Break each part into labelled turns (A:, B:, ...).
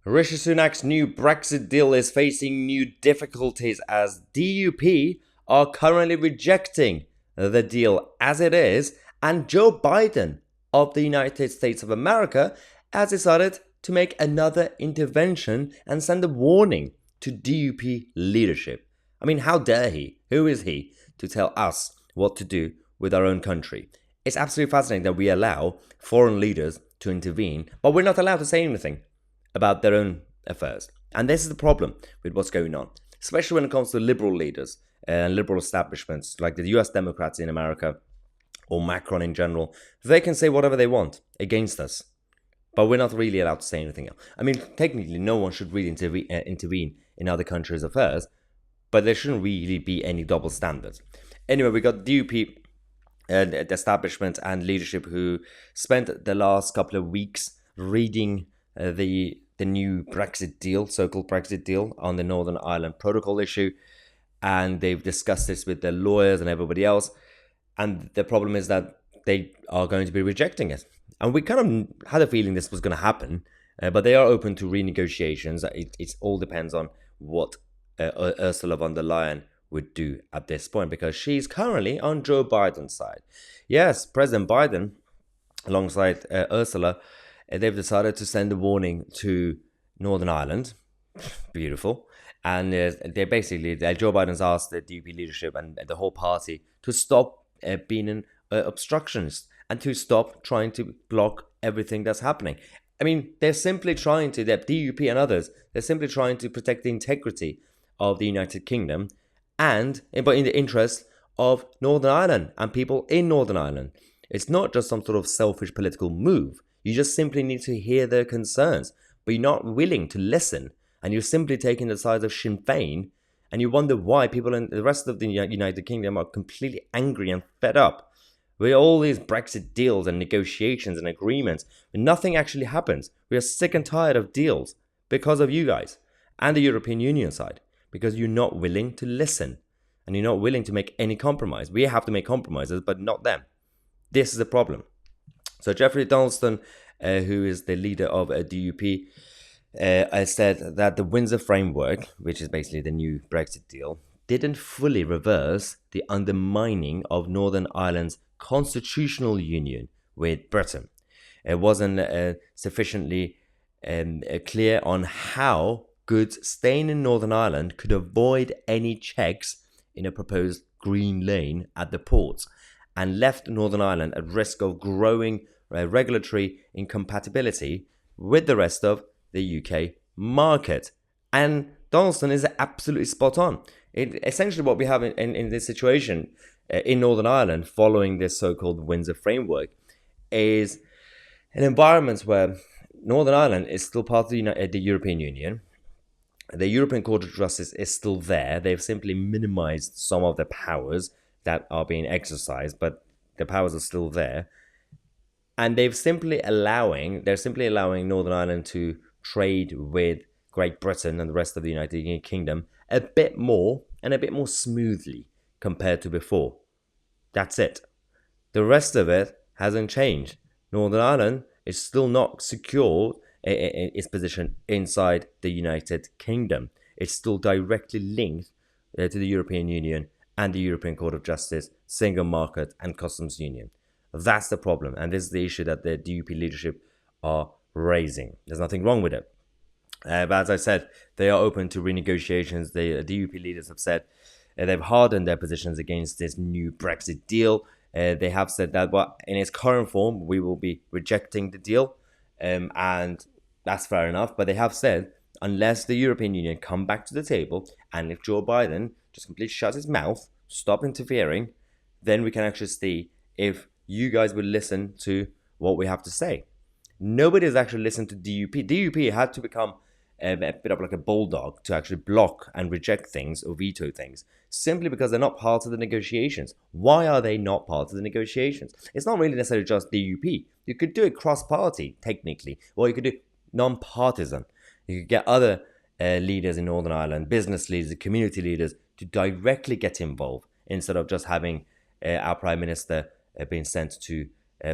A: Rishi Sunak's new Brexit deal is facing new difficulties as DUP are currently rejecting the deal as it is, and Joe Biden of the United States of America has decided to make another intervention and send a warning to DUP leadership. I mean, how dare he? Who is he to tell us what to do with our own country? It's absolutely fascinating that we allow foreign leaders to intervene, but we're not allowed to say anything about their own affairs. And this is the problem with what's going on, especially when it comes to liberal leaders and liberal establishments like the US Democrats in America or Macron in general. They can say whatever they want against us, but we're not really allowed to say anything else. I mean, technically, no one should really intervene in other countries' affairs, but there shouldn't really be any double standards. Anyway, we got DUP the establishment and leadership who spent the last couple of weeks reading the new Brexit deal, so-called Brexit deal on the Northern Ireland Protocol issue, and they've discussed this with their lawyers and everybody else. And the problem is that they are going to be rejecting it. And we kind of had a feeling this was going to happen, but they are open to renegotiations. It all depends on what Ursula von der Leyen would do at this point, because she's currently on Joe Biden's side. Yes, President Biden, alongside Ursula, they've decided to send a warning to Northern Ireland. Beautiful. And they basically, Joe Biden's asked the DUP leadership and the whole party to stop being an obstructionist and to stop trying to block everything that's happening. I mean, they're simply trying to, the DUP and others, they're simply trying to protect the integrity of the United Kingdom, but in the interest of Northern Ireland and people in Northern Ireland. It's not just some sort of selfish political move. You just simply need to hear their concerns, but you're not willing to listen, and you're simply taking the side of Sinn Féin, and you wonder why people in the rest of the United Kingdom are completely angry and fed up with all these Brexit deals and negotiations and agreements, but nothing actually happens. We are sick and tired of deals because of you guys and the European Union side, because you're not willing to listen and you're not willing to make any compromise. We have to make compromises, but not them. This is the problem. So Jeffrey Donaldson, who is the leader of DUP, said that the Windsor Framework, which is basically the new Brexit deal, didn't fully reverse the undermining of Northern Ireland's constitutional union with Britain. It wasn't sufficiently clear on how goods staying in Northern Ireland could avoid any checks in a proposed green lane at the ports, and left Northern Ireland at risk of growing regulatory incompatibility with the rest of the UK market. And Donaldson is absolutely spot on. Essentially what we have in this situation in Northern Ireland following this so-called Windsor Framework is an environment where Northern Ireland is still part of the European Union. The European Court of Justice is still there. They've simply minimized some of the powers that are being exercised, but the powers are still there. And they're simply allowing Northern Ireland to trade with Great Britain and the rest of the United Kingdom a bit more and a bit more smoothly compared to before. That's it. The rest of it hasn't changed. Northern Ireland is still not secured its position inside the United Kingdom. It's still directly linked to the European Union and the European Court of Justice, Single Market and Customs Union. That's the problem, and this is the issue that the DUP leadership are raising. There's nothing wrong with it. But as I said, they are open to renegotiations. The DUP leaders have said they've hardened their positions against this new Brexit deal. They have said that, well, in its current form, we will be rejecting the deal, and that's fair enough. But they have said, unless the European Union come back to the table, and if Joe Biden just completely shuts his mouth, stop interfering, then we can actually see if you guys would listen to what we have to say. Nobody has actually listened to DUP. DUP had to become a bit of like a bulldog to actually block and reject things or veto things, simply because they're not part of the negotiations. Why are they not part of the negotiations? It's not really necessarily just DUP. You could do it cross-party, technically, or you could do non-partisan. You could get other leaders in Northern Ireland, business leaders, community leaders, to directly get involved instead of just having our Prime Minister being sent to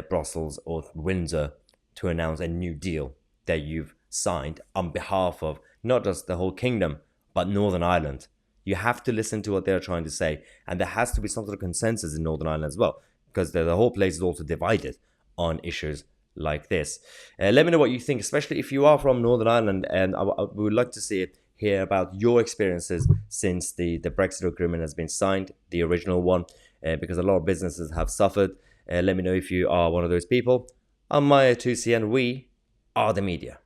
A: Brussels or Windsor to announce a new deal that you've signed on behalf of not just the whole kingdom, but Northern Ireland. You have to listen to what they're trying to say, and there has to be some sort of consensus in Northern Ireland as well, because the whole place is also divided on issues like this. Let me know what you think, especially if you are from Northern Ireland, and we would like to hear about your experiences since the Brexit agreement has been signed, the original one, because a lot of businesses have suffered. Let me know if you are one of those people. I'm Mahyar Tousi, and we are the media.